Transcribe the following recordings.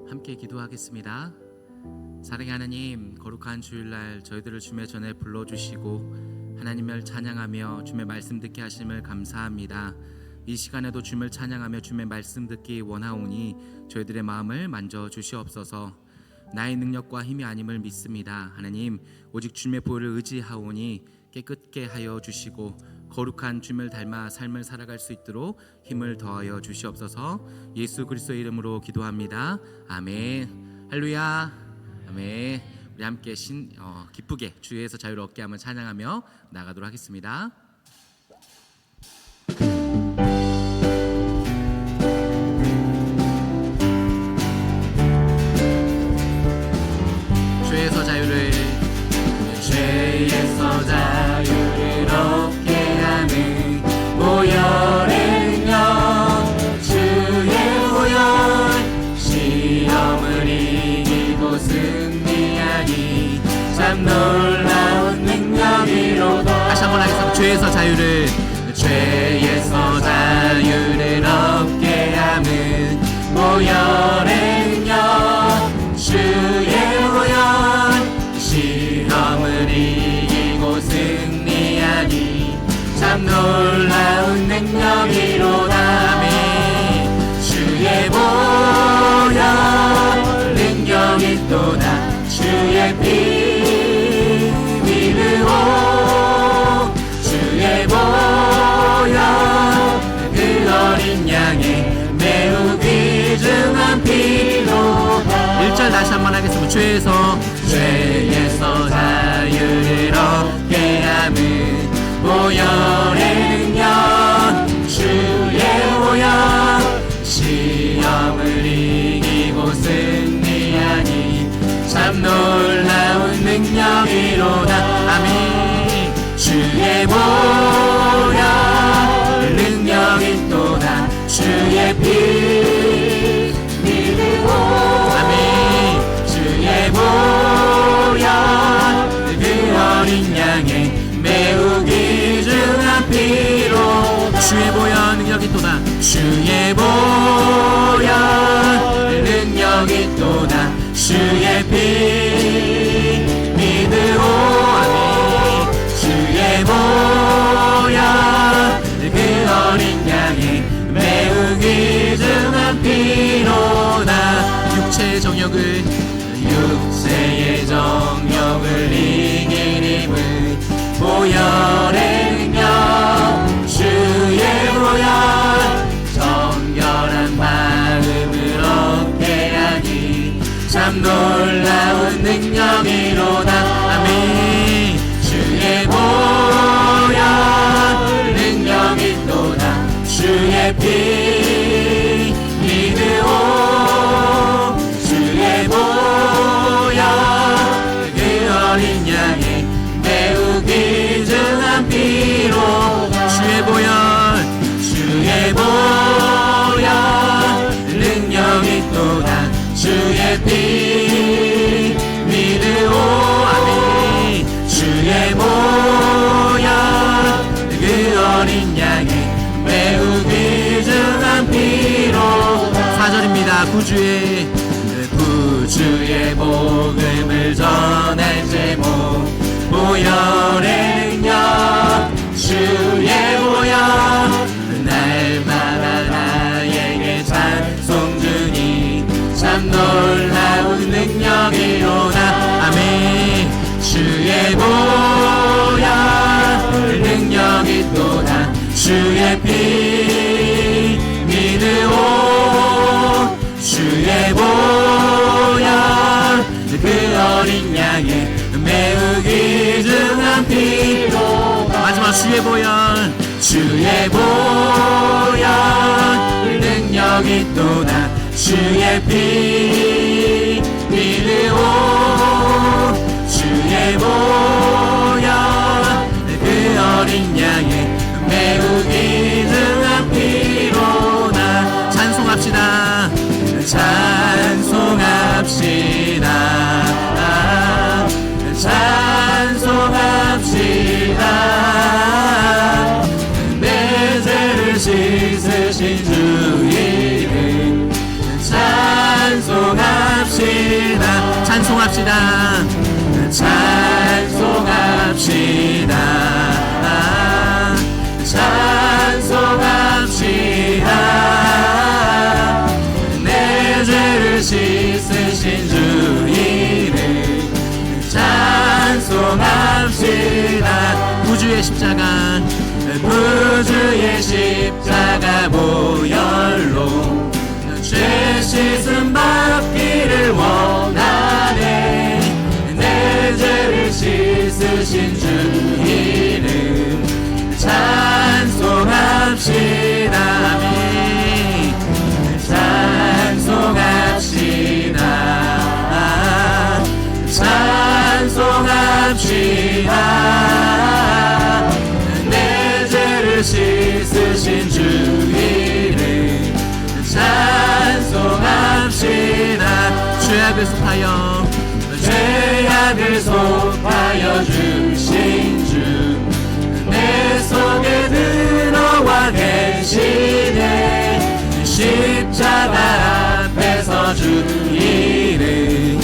함께 기도하겠습니다. 사랑의 하나님, 거룩한 주일날 저희들을 주의 전에 불러주시고 하나님을 찬양하며 주의 말씀 듣게 하심을 감사합니다. 이 시간에도 주를 찬양하며 주의 말씀 듣기 원하오니 저희들의 마음을 만져 주시옵소서. 나의 능력과 힘이 아님을 믿습니다. 하나님, 오직 주의 보혈을 의지하오니 깨끗게 하여 주시고 거룩한 주를 닮아 삶을 살아갈 수 있도록 힘을 더하여 주시옵소서. 예수 그리스도의 이름으로 기도합니다. 아멘. 할렐루야. 아멘. 우리 함께 기쁘게 주에서 자유를 얻게 하며 찬양하며 나가도록 하겠습니다. 죄에서 자유를 얻게 하는 보혈의 능력, 주의 보혈, 시험을 이기고 승리하니 참 놀라운 능력이로다. 다시 한번 하겠습니다. 죄에서 자유를 얻게 하는 보혈의 능력, 주의 보혈, 시험을 이기고 승리하니 참 놀라운 능력이로다. 아멘. 주의 보혈 능력이 있도다. 주의 피 믿으오. 주의 보혈 그 어린 양의 매우 귀중한 피로다. 1절 다시 한번 하겠습니다. 죄에서 자유를 얻게 하는 보혈의 능력, 주의 보혈, 시험을 이기고 승리하니 참 놀라운 능력이로다. 아멘. 주의 보혈 능력이 또다. 주의 피 믿으오. 아멘. 주의 보혈 그 어린 양의 매우 귀중한 피로. 주의 보혈 능력이 또다. 주의 보혈 능력이 또다. 주의 피 믿으오. 아멘. 주의 보혈 그 어린 양의 매우 귀중한 피로다. 육체의 정욕을 이긴 힘은 보혈의 능력, 주의 보혈, 정결한 마음을 얻게 하니 참 놀라운 능력이로다. 아멘. 주의 보혈 능력이 또다. 주의 피 믿으오. 주의 보혈 그 어린 양의 매우 귀중한 피로. 주의 보혈 능력이 또다. 주의 피 믿으오. 아멘. 주의 보혈 그 어린 양의 매우 귀중한 피로. 4절입니다. 구주의 복음을 전할 제목, 보혈의 능력, 주의 보혈, 날마다 나에게 찬송 주니 참 놀라운 능력이로다. 아멘. 주의 보혈 능력이 또다. 주의 피 믿으오. 주의 보혈 그 어린 양의 매우 귀중한 피로. 마지막 주의 보혈 능력이 또다. 주의 피 믿으오. 주의 보혈 그 어린 양의 매우 귀중한 피로다. 찬송합시다. 내 죄를 씻으신 주 이름 찬송합시다. 찬송합시다. 찬송합시다. 찬송합시다. 찬송합시다. 내 죄를 씻으신 주 이름 찬송합시다. 구주의 십자가 구주의 십자가 보혈로 죄 씻음 받기를 원하네. 내 죄를 씻으신 주 이름 찬송합시다. 아멘. 찬송합시다. 찬송합시다. 내 죄를 씻으신 주 이름 찬송합시다. 죄악을 속하여 죄악을 속하여 주신 주 내 속에 들어와 계시네. 십자가 앞에서 주 이름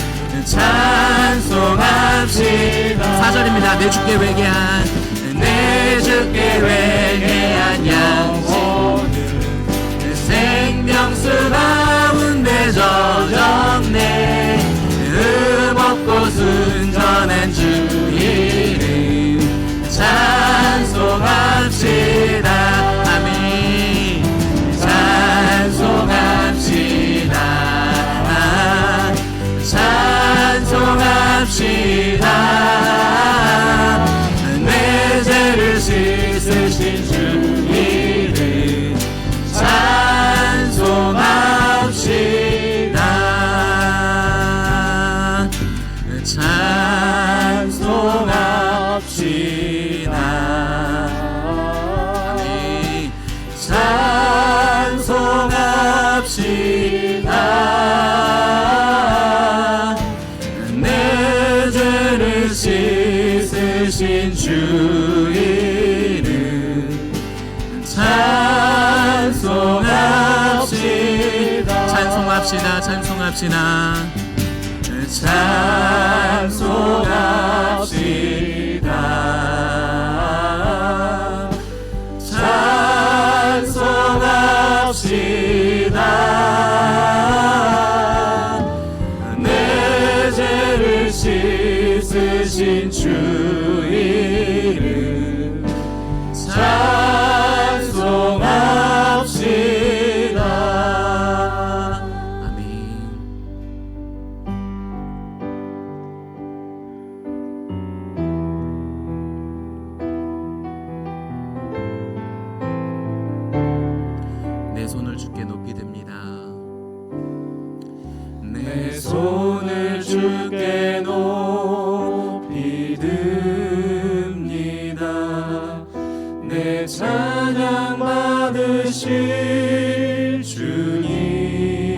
찬송합시다. 4절입니다. 내 주께 회개한 내 주께 회개한 양심은 생명수 가운데 젖었네. 흠없고 순전한 주 이름 찬송합시다. 아멘. 찬송합시다. 찬송합시다. 내 죄를 씻으신 주 이름 찬송합시다. 찬송합시다. 아멘. 찬송합시다. 내 죄를 씻으신 주 이름 찬송합시다. 찬송합시다. 찬송합시다. 찬송합시다. 찬송합시다. 내 죄를 씻으신 주 이름 찬송합시다. 아멘. 내 손을 주께 높이 듭니다. 내 손을 주께 높이 듭니다. 내 찬양 받으실 주님,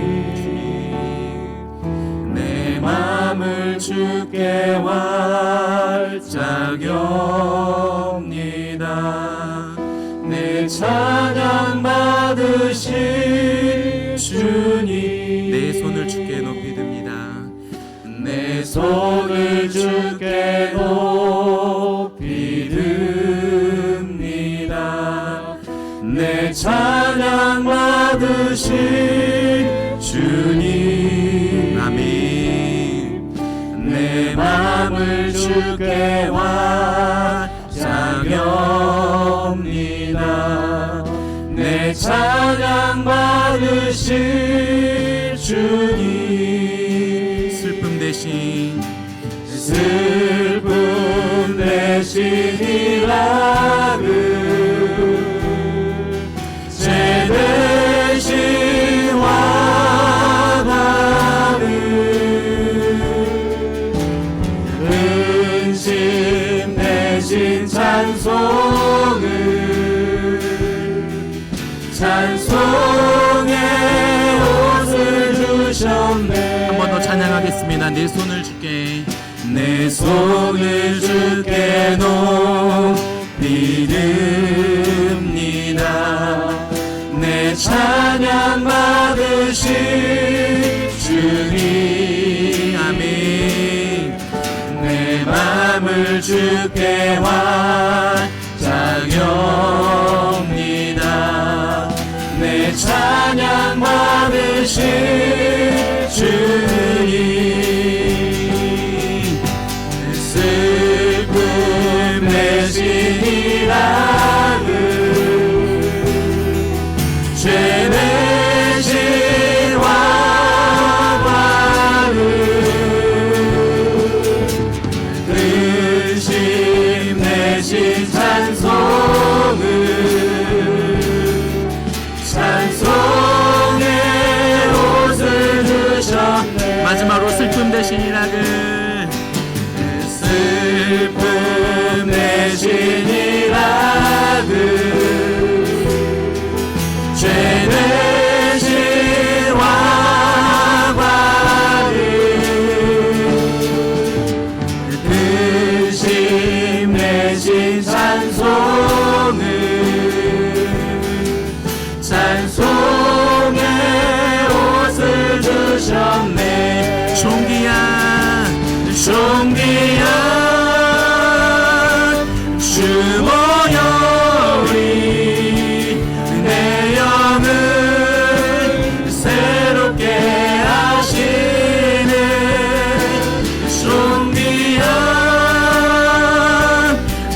내 맘을 주께 활짝 엽니다. 내 찬양 받으실 주님, 내 손을 주께 높이 듭니다. 내 손을 주께 높이 듭니다. 내 찬양 받으실 주님, 아멘. 내 맘을 주께 활짝 엽니다. 내 찬양 받으실 주님, 슬픔 대신 이라그 죄 대신 와가는 근심 대신 찬송의 옷을 주셨네. 한 번 더 찬양하겠습니다. 내 손을 주께, 내 손을 주께 높이 듭니다. 내 찬양 받으실 주님, 주의 환장합니다. 내 찬양 받으신 주님, 슬픔 대신 이라는 죄 대신 화관을 근심 대신 찬송을 찬송의 옷을 주셨네. 마지막으로 슬픔 대신 이라는 슬픔 대신 이라는 죄 대신 화관을 근심 대신 찬송을 찬송의 옷을 주셨네. 존귀한 주 보혈이 내 영을 새롭게 하시네. 존귀한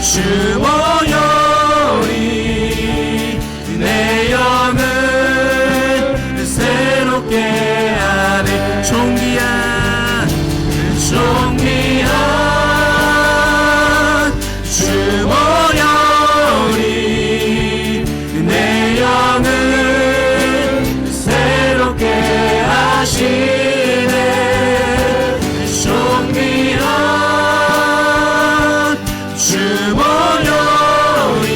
주 보혈이 내 영을 새롭게 하네. 존귀한 주 보혈이 내 영을 새롭게 하시네. 존귀한 주 보혈이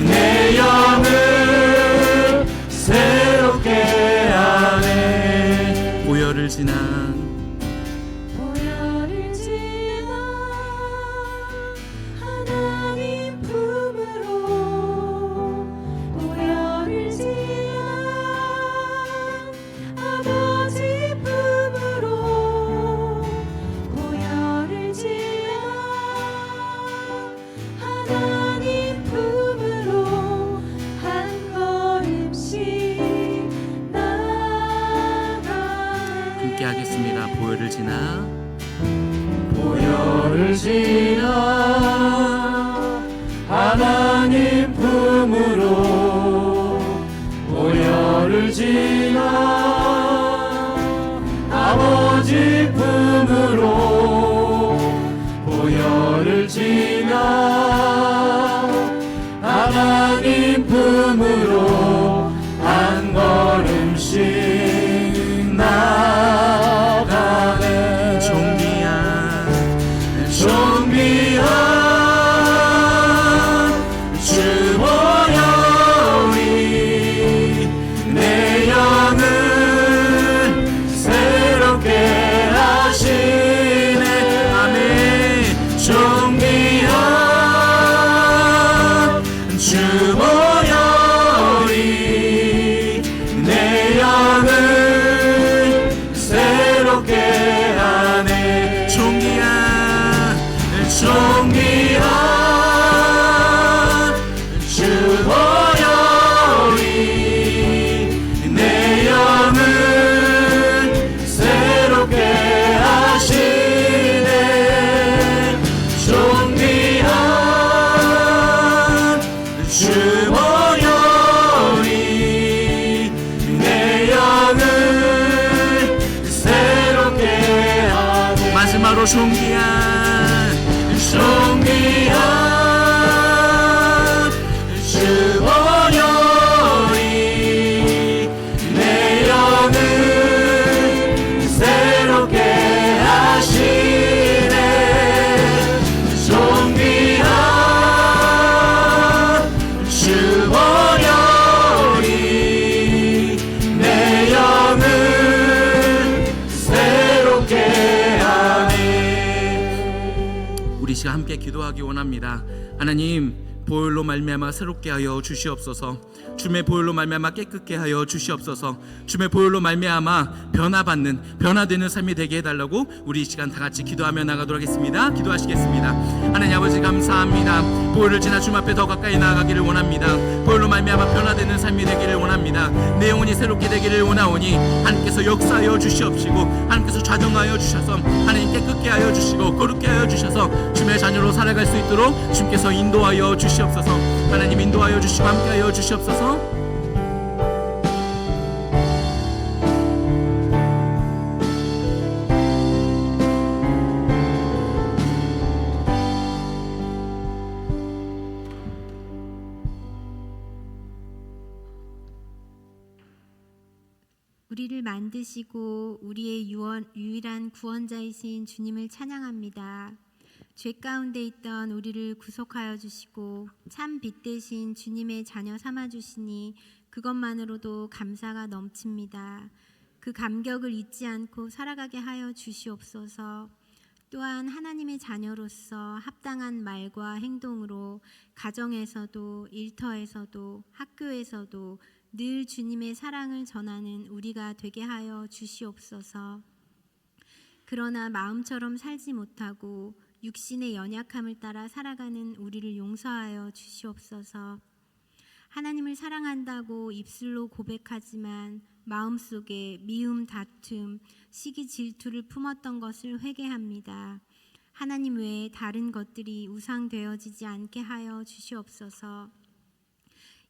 내 영을 새롭게 하네. 보혈을 지나 하나님 품으로 보혈을 지나 아버지 품으로 보혈을 지나 하나님 품으로 한 걸음씩 나아가네. 함께 하겠습니다. 보혈을 지나 보혈을 지나 하나님 품으로 보혈을 지나 아버지 품으로 보혈을 지나 하나님 품으로 한 걸음씩 나가네. 존귀한 주 보혈이 내 영을 새롭게 하시네. 아멘. 존귀한 주 보혈이 내 영을 새롭게 하네. 존귀한 주 보혈이 내 영을 새롭게 하시네. 존귀한 주 보혈이 내 영을 새롭게 하네. 마지막으로 존귀한 주 보혈이 내 영을 새롭게 하시네. 존귀한 주 보혈이 내 영을 새롭게 하네. 우리 시간 함께 기도하기 원합니다. 하나님, 보혈로 말미암아 새롭게 하여 주시옵소서. 주의 보혈로 말미암아 깨끗게 하여 주시옵소서. 주의 보혈로 말미암아 변화되는 삶이 되게 해달라고 우리 이 시간 다 같이 기도하며 나가도록 하겠습니다. 기도하시겠습니다. 하나님 아버지 감사합니다. 보혈을 지나 주님 앞에 더 가까이 나아가기를 원합니다. 보혈로 말미암아 변화되는 삶이 되기를 원합니다. 내 영혼이 새롭게 되기를 원하오니 하나님께서 역사하여 주시옵시고 하나님께서 좌정하여 주셔서 하나님 깨끗게 하여 주시고 거룩게 하여 주셔서 주님의 자녀로 살아갈 수 있도록 주님께서 인도하여 주시옵소서. 하나님 인도하여 주시고 함께하여 주시옵소서. 우리를 만드시고 우리의 유일한 구원자이신 주님을 찬양합니다. 죄 가운데 있던 우리를 구속하여 주시고 참 빛 대신 주님의 자녀 삼아 주시니 그것만으로도 감사가 넘칩니다. 그 감격을 잊지 않고 살아가게 하여 주시옵소서. 또한 하나님의 자녀로서 합당한 말과 행동으로 가정에서도 일터에서도 학교에서도 늘 주님의 사랑을 전하는 우리가 되게 하여 주시옵소서. 그러나 마음처럼 살지 못하고 육신의 연약함을 따라 살아가는 우리를 용서하여 주시옵소서. 하나님을 사랑한다고 입술로 고백하지만 마음속에 미움, 다툼, 시기, 질투를 품었던 것을 회개합니다. 하나님 외에 다른 것들이 우상되어지지 않게 하여 주시옵소서.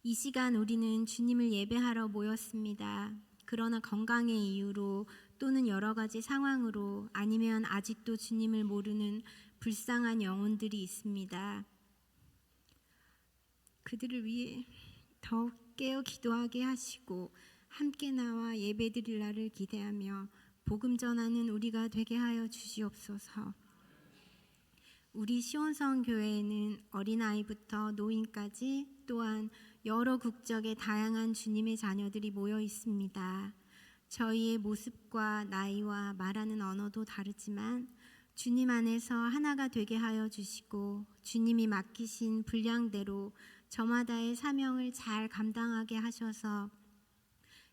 이 시간 우리는 주님을 예배하러 모였습니다. 그러나 건강의 이유로 또는 여러 가지 상황으로 아니면 아직도 주님을 모르는 불쌍한 영혼들이 있습니다. 그들을 위해 더욱 깨어 기도하게 하시고 함께 나와 예배드릴 날을 기대하며 복음 전하는 우리가 되게 하여 주시옵소서. 우리 시온성 교회에는 어린아이부터 노인까지 또한 여러 국적의 다양한 주님의 자녀들이 모여 있습니다. 저희의 모습과 나이와 말하는 언어도 다르지만 주님 안에서 하나가 되게 하여 주시고 주님이 맡기신 분량대로 저마다의 사명을 잘 감당하게 하셔서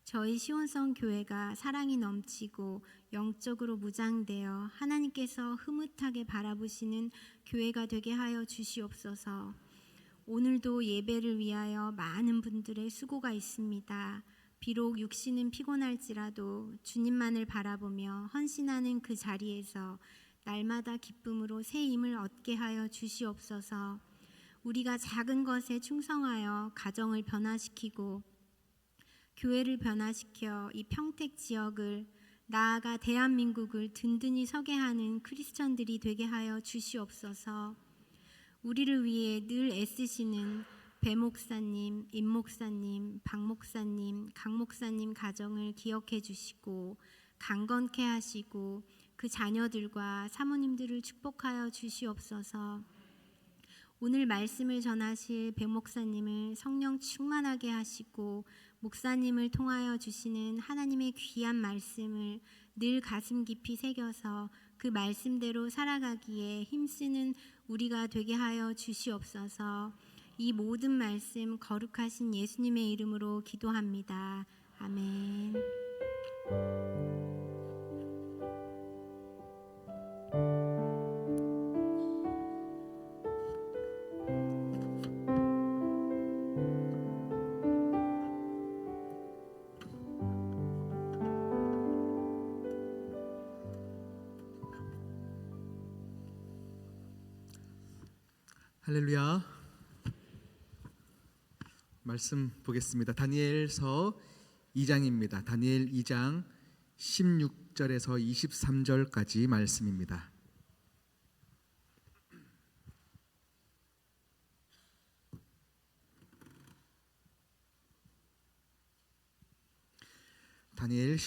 저희 시온성 교회가 사랑이 넘치고 영적으로 무장되어 하나님께서 흐뭇하게 바라보시는 교회가 되게 하여 주시옵소서. 오늘도 예배를 위하여 많은 분들의 수고가 있습니다. 비록 육신은 피곤할지라도 주님만을 바라보며 헌신하는 그 자리에서 날마다 기쁨으로 새 힘을 얻게 하여 주시옵소서. 우리가 작은 것에 충성하여 가정을 변화시키고 교회를 변화시켜 이 평택 지역을 나아가 대한민국을 든든히 서게 하는 크리스천들이 되게 하여 주시옵소서. 우리를 위해 늘 애쓰시는 배 목사님, 임 목사님, 박 목사님, 강 목사님 가정을 기억해 주시고 강건케 하시고 그 자녀들과 사모님들을 축복하여 주시옵소서. 오늘 말씀을 전하실 배 목사님을 성령 충만하게 하시고 목사님을 통하여 주시는 하나님의 귀한 말씀을 늘 가슴 깊이 새겨서 그 말씀대로 살아가기에 힘쓰는 우리가 되게 하여 주시옵소서. 이 모든 말씀 거룩하신 예수님의 이름으로 기도합니다. 아멘. 할렐루야. 말씀 보겠습니다. 다니엘서 2장입니다. 다니엘 2장 16절에서 23절까지 말씀입니다. 다니엘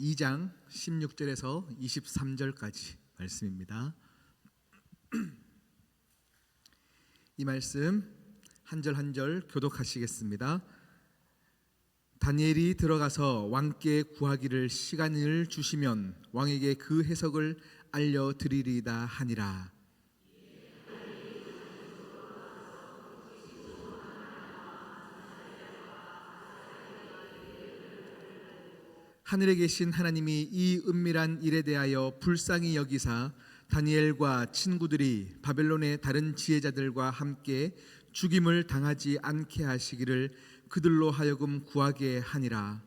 2장 16절에서 23절까지 말씀입니다. 이 말씀 한 절 한 절 교독하시겠습니다. 다니엘이 들어가서 왕께 구하기를 시간을 주시면 왕에게 그 해석을 알려드리리다 하니라. 하늘에 계신 하나님이 이 은밀한 일에 대하여 불쌍히 여기사 다니엘과 친구들이 바벨론의 다른 지혜자들과 함께 죽임을 당하지 않게 하시기를 그들로 하여금 구하게 하니라.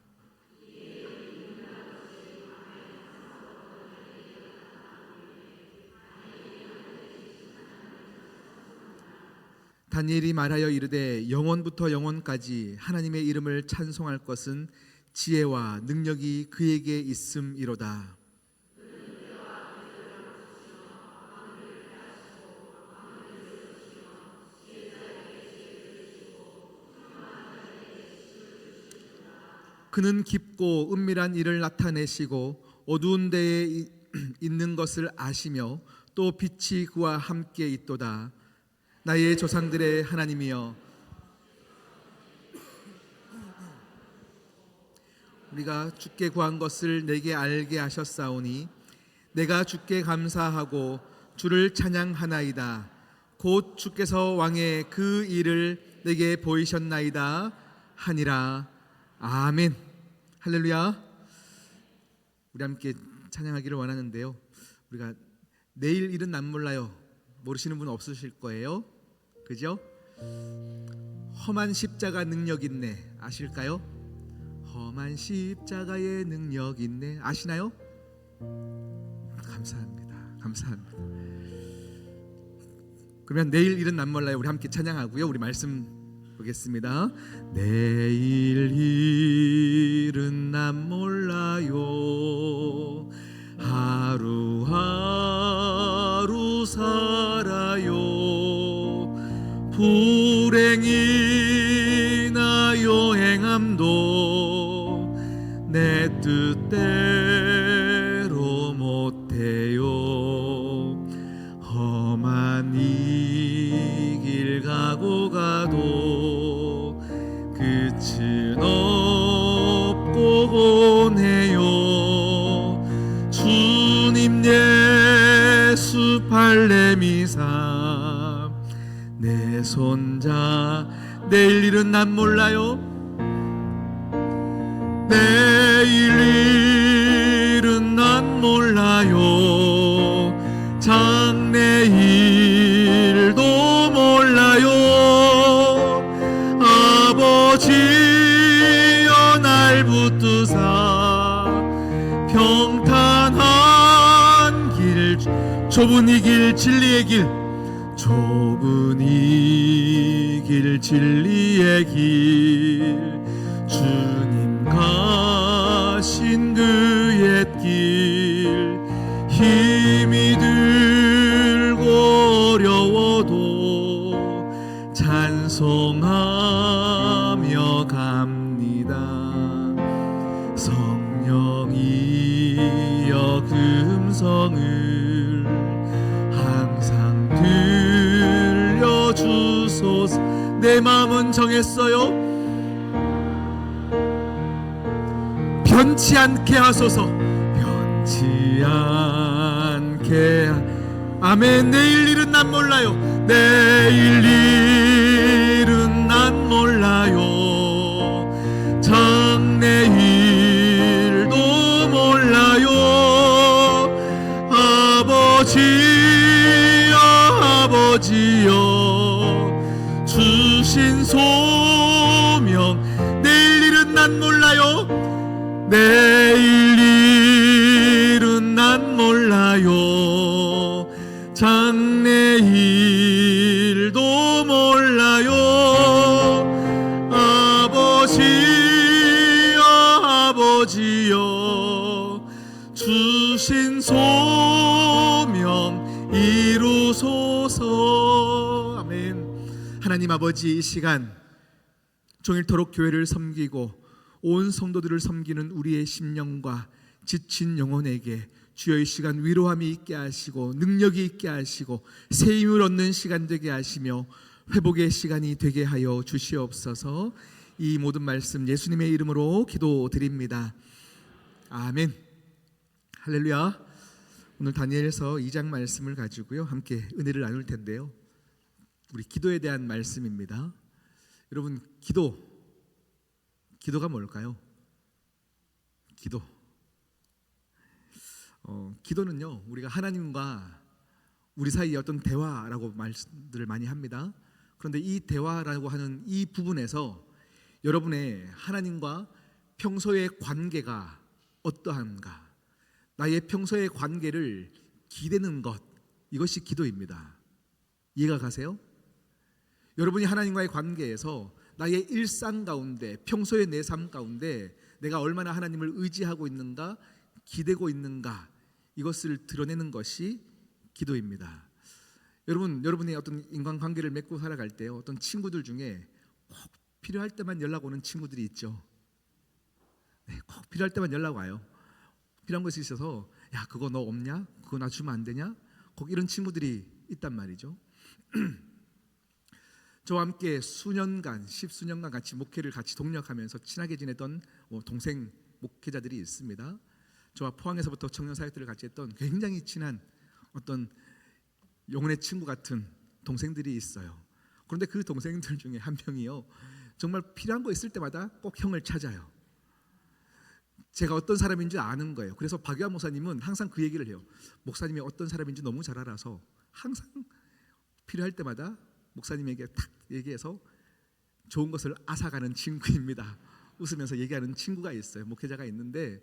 다니엘이 말하여 이르되 영원부터 영원까지 하나님의 이름을 찬송할 것은 지혜와 능력이 그에게 있음이로다. 그는 깊고 은밀한 일을 나타내시고 어두운 데에 있는 것을 아시며 또 빛이 그와 함께 있도다. 나의 조상들의 하나님이여, 우리가 주께 구한 것을 내게 알게 하셨사오니 내가 주께 감사하고 주를 찬양하나이다. 곧 주께서 왕의 그 일을 내게 보이셨나이다 하니라. 아멘. 할렐루야. 우리 함께 찬양하기를 원하는데요, 우리가 내일 일은 난 몰라요 모르시는 분 없으실 거예요. 그죠? 험한 십자가 능력 있네 아실까요? 험한 십자가의 능력 있네 아시나요? 감사합니다. 감사합니다. 그러면 내일 일은 난 몰라요 우리 함께 찬양하고요, 우리 말씀 보겠습니다. 내일 일은 난 몰라요 하루하루 살아요 불행이나 여행함도 내 뜻대로 못해요 험한 이 길 가고 가도 끝은 없고 오네요 주님 예수 발레미사 내 손자 내일 일은 난 몰라요 내일 일은 난 몰라요 장래일도 몰라요 아버지여 날 붙드사 평탄한 길 좁은 이 길 진리의 길 좁은 이 길 진리의 길 주님 가신 그 옛길 힘이 들고 어려워도 찬송하며 갑니다 성령이여 금성을 항상 들려주소서 내 마음은 정했어요 변치 않게 하소서 변치 않게 아멘 내일 일은 난 몰라요 내일 일은 난 몰라요 장래일도 몰라요 아버지여 아버지여 주신 소명 내일 일은 난 몰라요 내일 일은 난 몰라요 장래일도 몰라요 아버지여 아버지여 주신 소명 이루소서 아멘. 하나님 아버지 이 시간 종일토록 교회를 섬기고 온 성도들을 섬기는 우리의 심령과 지친 영혼에게 주여 이 시간 위로함이 있게 하시고 능력이 있게 하시고 새 힘을 얻는 시간 되게 하시며 회복의 시간이 되게 하여 주시옵소서. 이 모든 말씀 예수님의 이름으로 기도드립니다. 아멘. 할렐루야. 오늘 다니엘서 2장 말씀을 가지고요 함께 은혜를 나눌 텐데요, 우리 기도에 대한 말씀입니다. 여러분 기도가 뭘까요? 기도. 기도는요, 우리가 하나님과 우리 사이의 어떤 대화라고 말씀들을 많이 합니다. 그런데 이 대화라고 하는 이 부분에서 여러분의 하나님과 평소의 관계가 어떠한가, 나의 평소의 관계를 기대는 것, 이것이 기도입니다. 이해가 가세요? 여러분이 하나님과의 관계에서 나의 일상 가운데, 평소의 내 삶 가운데 내가 얼마나 하나님을 의지하고 있는가, 기대고 있는가, 이것을 드러내는 것이 기도입니다. 여러분이 어떤 인간관계를 맺고 살아갈 때 어떤 친구들 중에 꼭 필요할 때만 연락 오는 친구들이 있죠. 네, 꼭 필요할 때만 연락 와요. 필요한 것이 있어서 야, 그거 너 없냐? 그거 나 주면 안 되냐? 꼭 이런 친구들이 있단 말이죠. 저와 함께 수년간, 10수년간 같이 목회를 같이 동력하면서 친하게 지냈던 동생 목회자들이 있습니다. 저와 포항에서부터 청년 사역들을 같이 했던 굉장히 친한 어떤 영혼의 친구 같은 동생들이 있어요. 그런데 그 동생들 중에 한 명이요, 정말 필요한 거 있을 때마다 꼭 형을 찾아요. 제가 어떤 사람인지 아는 거예요. 그래서 박유한 목사님은 항상 그 얘기를 해요. 목사님이 어떤 사람인지 너무 잘 알아서 항상 필요할 때마다 목사님에게 탁 얘기해서 좋은 것을 앗아가는 친구입니다. 웃으면서 얘기하는 친구가 있어요. 목회자가 있는데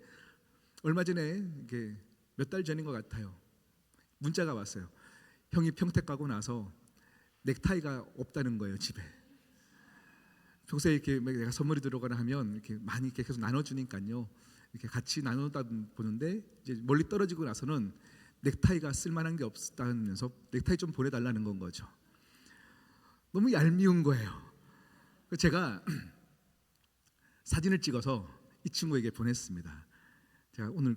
얼마 전에 몇 달 전인 것 같아요. 문자가 왔어요. 형이 평택 가고 나서 넥타이가 없다는 거예요, 집에. 평소에 이렇게 내가 선물이 들어오거나 하면 이렇게 많이 이렇게 계속 나눠주니까요. 이렇게 같이 나누다 보는데 이제 멀리 떨어지고 나서는 넥타이가 쓸만한 게 없다면서 넥타이 좀 보내달라는 건 거죠. 너무 얄미운 거예요. 제가 사진을 찍어서 이 친구에게 보냈습니다. 제가 오늘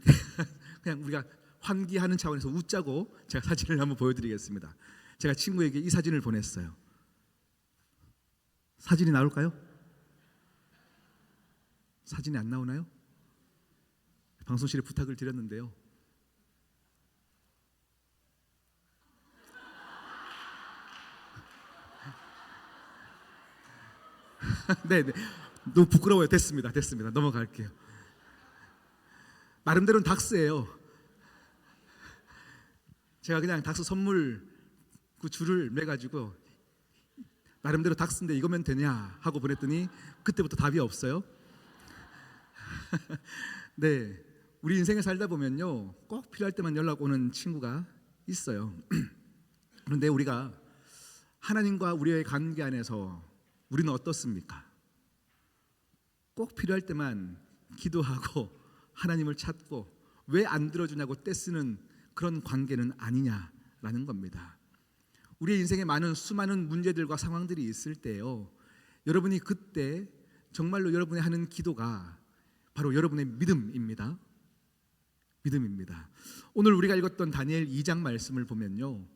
그냥 우리가 환기하는 차원에서 웃자고 제가 사진을 한번 보여드리겠습니다. 제가 친구에게 이 사진을 보냈어요. 사진이 나올까요? 사진이 안 나오나요? 방송실에 부탁을 드렸는데요. 네, 너무 부끄러워요. 됐습니다. 넘어갈게요. 나름대로는 닥스예요. 제가 그냥 닥스 선물 그 줄을 매가지고 나름대로 닥스인데 이거면 되냐 하고 보냈더니 그때부터 답이 없어요. 네, 우리 인생에 살다 보면요, 꼭 필요할 때만 연락 오는 친구가 있어요. 그런데 우리가 하나님과 우리의 관계 안에서 우리는 어떻습니까? 꼭 필요할 때만 기도하고 하나님을 찾고 왜 안 들어주냐고 떼쓰는 그런 관계는 아니냐라는 겁니다. 우리의 인생에 수많은 문제들과 상황들이 있을 때요, 여러분이 그때 정말로 여러분이 하는 기도가 바로 여러분의 믿음입니다. 오늘 우리가 읽었던 다니엘 2장 말씀을 보면요,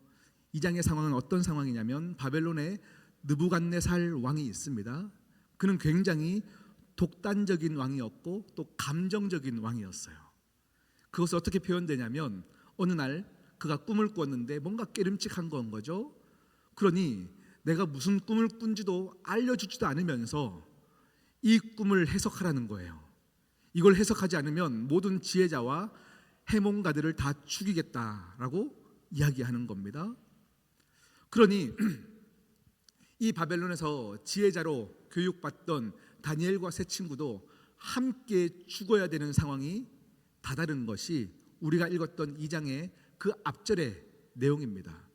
2장의 상황은 어떤 상황이냐면 바벨론에 느부갓네살 왕이 있습니다. 그는 굉장히 독단적인 왕이었고 또 감정적인 왕이었어요. 그것을 어떻게 표현되냐면 어느 날 그가 꿈을 꿨는데 뭔가 깨름칙한 건 거죠. 그러니 내가 무슨 꿈을 꾼지도 알려주지도 않으면서 이 꿈을 해석하라는 거예요. 이걸 해석하지 않으면 모든 지혜자와 해몽가들을 다 죽이겠다라고 이야기하는 겁니다. 그러니 이 바벨론에서 지혜자로 교육받던 다니엘과 세 친구도 함께 죽어야 되는 상황이 다다른 것이 우리가 읽었던 2장의 그 앞절의 내용입니다.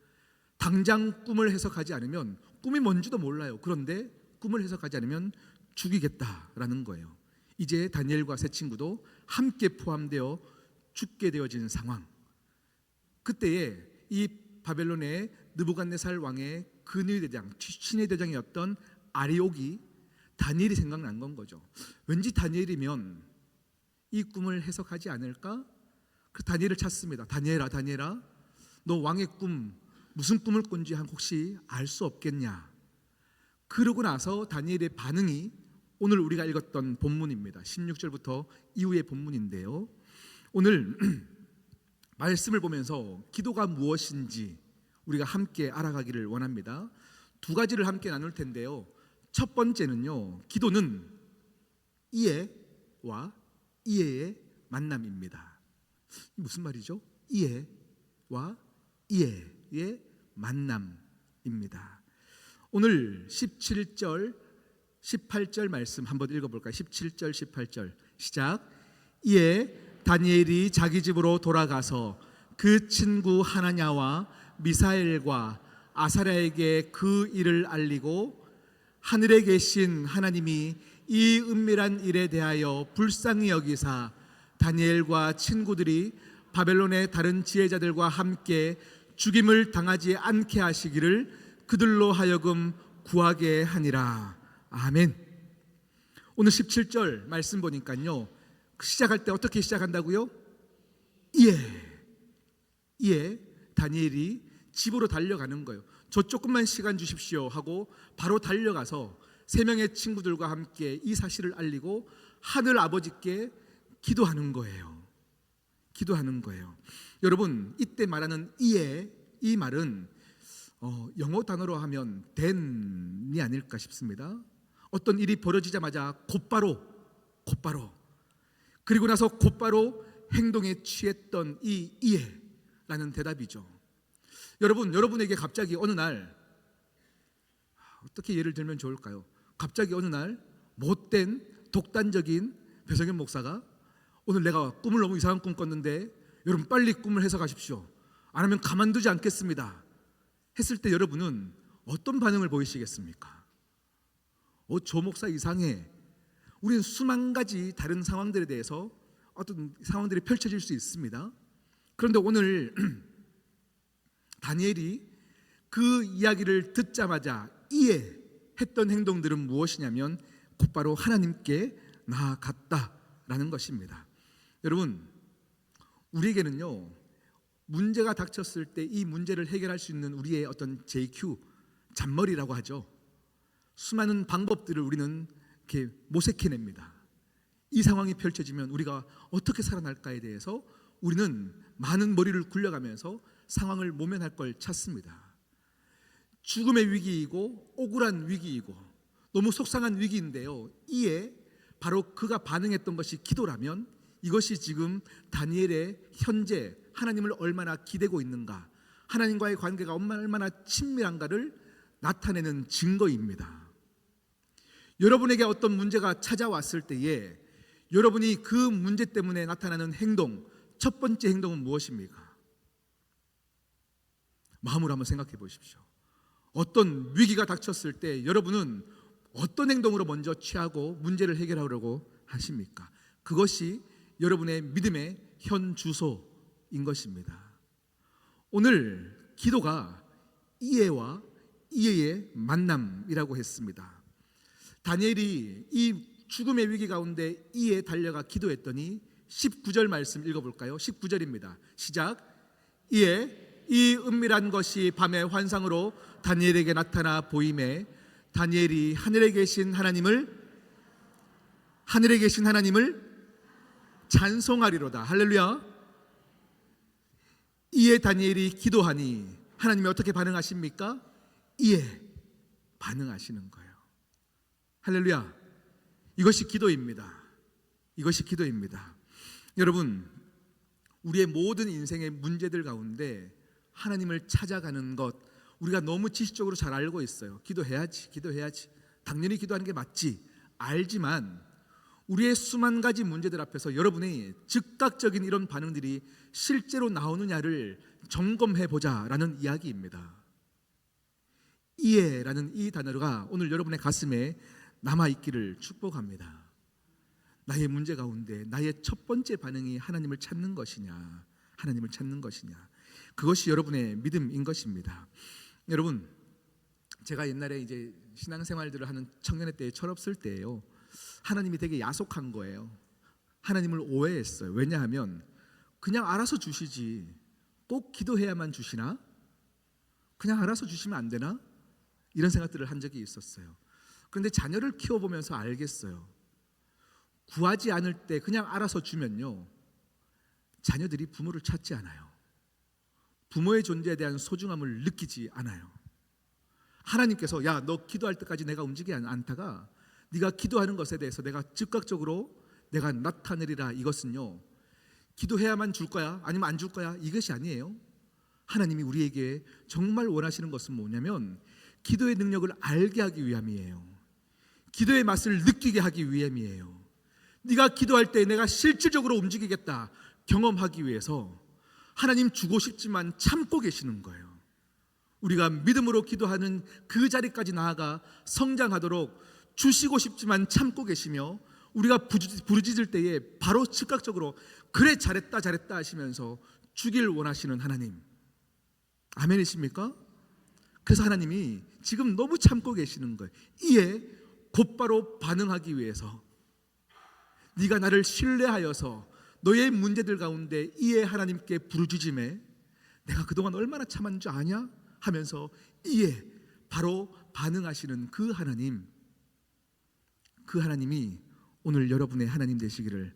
당장 꿈을 해석하지 않으면, 꿈이 뭔지도 몰라요. 그런데 꿈을 해석하지 않으면 죽이겠다라는 거예요. 이제 다니엘과 세 친구도 함께 포함되어 죽게 되어진 상황. 그때에 이 바벨론의 느부갓네살 왕의 근위의 대장, 친위 대장이었던 아리옥이 다니엘이 생각난 건 거죠. 왠지 다니엘이면 이 꿈을 해석하지 않을까? 그 다니엘을 찾습니다. 다니엘아, 너 왕의 꿈, 무슨 꿈을 꾼지 혹시 알 수 없겠냐? 그러고 나서 다니엘의 반응이 오늘 우리가 읽었던 본문입니다. 16절부터 이후의 본문인데요, 오늘 말씀을 보면서 기도가 무엇인지 우리가 함께 알아가기를 원합니다. 두 가지를 함께 나눌 텐데요, 첫 번째는요, 기도는 이해와 이해의 만남입니다. 무슨 말이죠? 이해와 이해의 만남입니다. 오늘 17절 18절 말씀 한번 읽어볼까요? 17절 18절 시작. 이에 다니엘이 자기 집으로 돌아가서 그 친구 하나냐와 미사엘과 아사랴에게 그 일을 알리고 하늘에 계신 하나님이 이 은밀한 일에 대하여 불쌍히 여기사 다니엘과 친구들이 바벨론의 다른 지혜자들과 함께 죽임을 당하지 않게 하시기를 그들로 하여금 구하게 하니라. 아멘. 오늘 17절 말씀 보니까요, 시작할 때 어떻게 시작한다고요? 이에 다니엘이 집으로 달려가는 거예요. 저 조금만 시간 주십시오 하고 바로 달려가서 세 명의 친구들과 함께 이 사실을 알리고 하늘 아버지께 기도하는 거예요. 기도하는 거예요. 여러분, 이때 말하는 이 말은 영어 단어로 하면 then이 아닐까 싶습니다. 어떤 일이 벌어지자마자 곧바로 그리고 나서 곧바로 행동에 취했던 이 이해라는 대답이죠. 여러분에게 갑자기 어느 날, 어떻게 예를 들면 좋을까요? 갑자기 어느 날 못된 독단적인 배성현 목사가 오늘 내가 꿈을 너무 이상한 꿈 꿨는데 여러분 빨리 꿈을 해석하십시오, 안 하면 가만두지 않겠습니다 했을 때 여러분은 어떤 반응을 보이시겠습니까? 조 목사 이상해. 우리는 수만 가지 다른 상황들에 대해서 어떤 상황들이 펼쳐질 수 있습니다. 그런데 오늘 다니엘이 그 이야기를 듣자마자 이해했던 행동들은 무엇이냐면 곧바로 하나님께 나아갔다라는 것입니다. 여러분, 우리에게는요, 문제가 닥쳤을 때 이 문제를 해결할 수 있는 우리의 어떤 JQ, 잔머리라고 하죠. 수많은 방법들을 우리는 이렇게 모색해냅니다. 이 상황이 펼쳐지면 우리가 어떻게 살아날까에 대해서 우리는 많은 머리를 굴려가면서 상황을 모면할 걸 찾습니다. 죽음의 위기이고 억울한 위기이고 너무 속상한 위기인데요, 이에 바로 그가 반응했던 것이 기도라면 이것이 지금 다니엘의 현재 하나님을 얼마나 기대고 있는가, 하나님과의 관계가 얼마나 친밀한가를 나타내는 증거입니다. 여러분에게 어떤 문제가 찾아왔을 때에 여러분이 그 문제 때문에 나타나는 행동, 첫 번째 행동은 무엇입니까? 마음으로 한번 생각해 보십시오. 어떤 위기가 닥쳤을 때 여러분은 어떤 행동으로 먼저 취하고 문제를 해결하려고 하십니까? 그것이 여러분의 믿음의 현 주소인 것입니다. 오늘 기도가 이해와 이해의 만남이라고 했습니다. 다니엘이 이 죽음의 위기 가운데 이에 달려가 기도했더니 19절 말씀 읽어볼까요? 19절입니다. 시작. 이에 이 은밀한 것이 밤의 환상으로 다니엘에게 나타나 보임에 다니엘이 하늘에 계신 하나님을 찬송하리로다. 할렐루야. 이에 다니엘이 기도하니 하나님이 어떻게 반응하십니까? 이에 반응하시는 거예요. 할렐루야. 이것이 기도입니다. 이것이 기도입니다. 여러분, 우리의 모든 인생의 문제들 가운데 하나님을 찾아가는 것, 우리가 너무 지식적으로 잘 알고 있어요. 기도해야지. 당연히 기도하는 게 맞지. 알지만 우리의 수만 가지 문제들 앞에서 여러분의 즉각적인 이런 반응들이 실제로 나오느냐를 점검해 보자라는 이야기입니다. 이해라는 이 단어가 오늘 여러분의 가슴에 남아있기를 축복합니다. 나의 문제 가운데 나의 첫 번째 반응이 하나님을 찾는 것이냐, 그것이 여러분의 믿음인 것입니다. 여러분, 제가 옛날에 이제 신앙생활들을 하는 청년의 때에 철없을 때예요, 하나님이 되게 야속한 거예요. 하나님을 오해했어요. 왜냐하면 그냥 알아서 주시지, 꼭 기도해야만 주시나? 그냥 알아서 주시면 안 되나? 이런 생각들을 한 적이 있었어요. 그런데 자녀를 키워보면서 알겠어요. 구하지 않을 때 그냥 알아서 주면요, 자녀들이 부모를 찾지 않아요. 부모의 존재에 대한 소중함을 느끼지 않아요. 하나님께서 야, 너 기도할 때까지 내가 움직이지 않다가 네가 기도하는 것에 대해서 내가 즉각적으로 내가 나타내리라, 이것은요, 기도해야만 줄 거야? 아니면 안 줄 거야? 이것이 아니에요. 하나님이 우리에게 정말 원하시는 것은 뭐냐면 기도의 능력을 알게 하기 위함이에요. 기도의 맛을 느끼게 하기 위함이에요. 네가 기도할 때 내가 실질적으로 움직이겠다 경험하기 위해서 하나님 주고 싶지만 참고 계시는 거예요. 우리가 믿음으로 기도하는 그 자리까지 나아가 성장하도록 주시고 싶지만 참고 계시며 우리가 부르짖을 때에 바로 즉각적으로 그래 잘했다 하시면서 주길 원하시는 하나님. 아멘이십니까? 그래서 하나님이 지금 너무 참고 계시는 거예요. 이에 곧바로 반응하기 위해서 네가 나를 신뢰하여서 너의 문제들 가운데 이에 하나님께 부르짖음에 내가 그동안 얼마나 참았는 줄 아냐? 하면서 이에 바로 반응하시는 그 하나님, 그 하나님이 오늘 여러분의 하나님 되시기를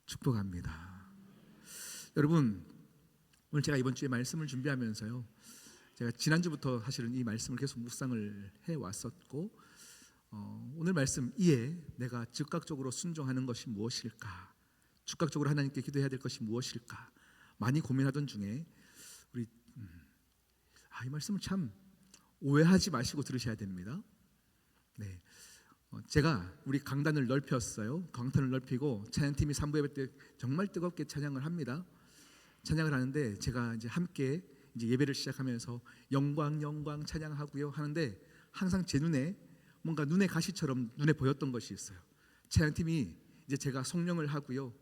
축복합니다. 여러분, 오늘 제가 이번 주에 말씀을 준비하면서요, 제가 지난주부터 사실은 이 말씀을 계속 묵상을 해왔었고, 오늘 말씀 이에 내가 즉각적으로 순종하는 것이 무엇일까, 즉각적으로 하나님께 기도해야 될 것이 무엇일까 많이 고민하던 중에 우리 이 말씀을 참 오해하지 마시고 들으셔야 됩니다. 네, 제가 우리 강단을 넓혔어요. 강단을 넓히고 찬양팀이 3부 예배 때 정말 뜨겁게 찬양을 합니다. 찬양을 하는데 제가 이제 함께 이제 예배를 시작하면서 영광 영광 찬양하고요 하는데 항상 제 눈에 뭔가 눈의 가시처럼 눈에 보였던 것이 있어요. 찬양팀이 이제 제가 성령을 하고요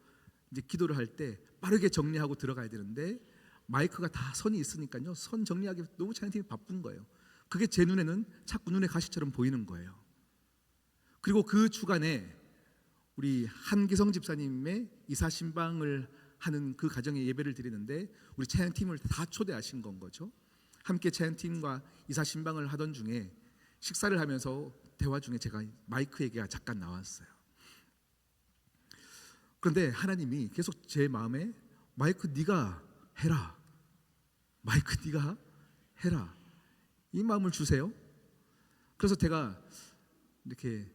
이제 기도를 할 때 빠르게 정리하고 들어가야 되는데 마이크가 다 선이 있으니까요 선 정리하기 너무 찬양팀이 바쁜 거예요. 그게 제 눈에는 자꾸 눈의 가시처럼 보이는 거예요. 그리고 그 주간에 우리 한기성 집사님의 이사신방을 하는 그 가정에 예배를 드리는데 우리 찬양팀을 다 초대하신 건 거죠. 함께 찬양팀과 이사신방을 하던 중에 식사를 하면서 대화 중에 제가 마이크 얘기가 잠깐 나왔어요. 그런데 하나님이 계속 제 마음에 마이크 네가 해라, 마이크 네가 해라 이 마음을 주세요. 그래서 제가 이렇게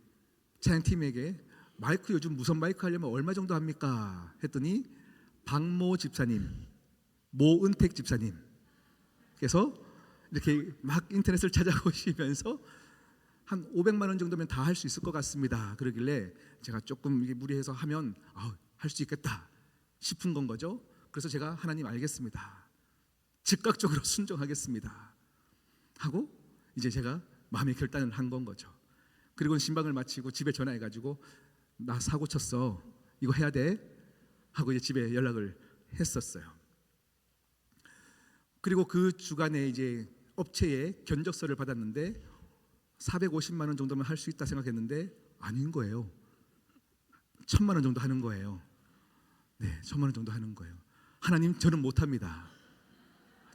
찬양팀에게 마이크 요즘 무선 마이크 하려면 얼마 정도 합니까? 했더니 박모 집사님, 모은택 집사님 그래서 이렇게 막 인터넷을 찾아보시면서 한 500만 원 정도면 다 할 수 있을 것 같습니다. 그러길래 제가 조금 이게 무리해서 하면 할 수 있겠다 싶은 건 거죠. 그래서 제가 하나님 알겠습니다. 즉각적으로 순종하겠습니다. 하고 이제 제가 마음의 결단을 한 건 거죠. 그리고 신방을 마치고 집에 전화해가지고 나 사고 쳤어. 이거 해야 돼. 하고 이제 집에 연락을 했었어요. 그리고 그 주간에 이제 업체에 견적서를 받았는데 450만 원 정도면 할 수 있다 생각했는데 아닌 거예요. 1000만 원 정도 하는 거예요. 네, 1000만 원 정도 하는 거예요. 하나님 저는 못합니다.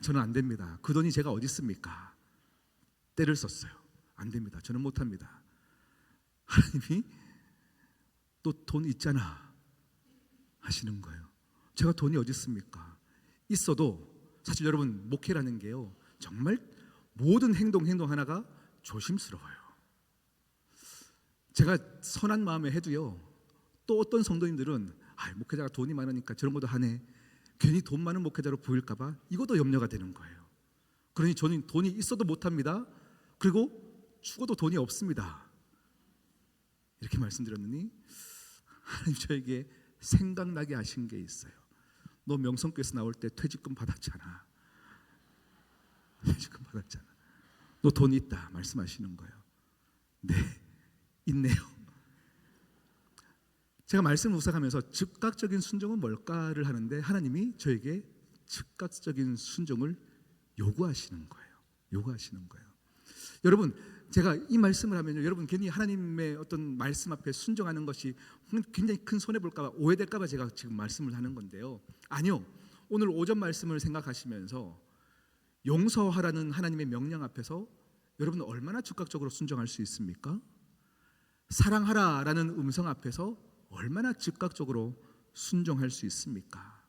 저는 안 됩니다. 그 돈이 제가 어디 있습니까? 때를 썼어요. 안 됩니다. 저는 못합니다. 하나님이 또 돈 있잖아 하시는 거예요. 제가 돈이 어디 있습니까? 있어도 사실 여러분 목회라는 게요 정말 모든 행동 하나가 조심스러워요. 제가 선한 마음에 해도요 또 어떤 성도님들은 목회자가 돈이 많으니까 저런 것도 하네 괜히 돈 많은 목회자로 보일까 봐 이것도 염려가 되는 거예요. 그러니 저는 돈이 있어도 못합니다. 그리고 죽어도 돈이 없습니다. 이렇게 말씀드렸느니 하나님 저에게 생각나게 하신 게 있어요. 너 명성교에서 나올 때 퇴직금 받았잖아. 퇴직금 받았잖아. 너 돈 있다 말씀하시는 거예요. 네, 있네요. 제가 말씀을 묵상하면서 즉각적인 순종은 뭘까를 하는데 하나님이 저에게 즉각적인 순종을 요구하시는 거예요. 여러분 제가 이 말씀을 하면요 여러분 괜히 하나님의 어떤 말씀 앞에 순종하는 것이 굉장히 큰 손해 볼까 봐 오해될까 봐 제가 지금 말씀을 하는 건데요. 아니요. 오늘 오전 말씀을 생각하시면서 용서하라는 하나님의 명령 앞에서 여러분은 얼마나 즉각적으로 순종할 수 있습니까? 사랑하라라는 음성 앞에서 얼마나 즉각적으로 순종할 수 있습니까?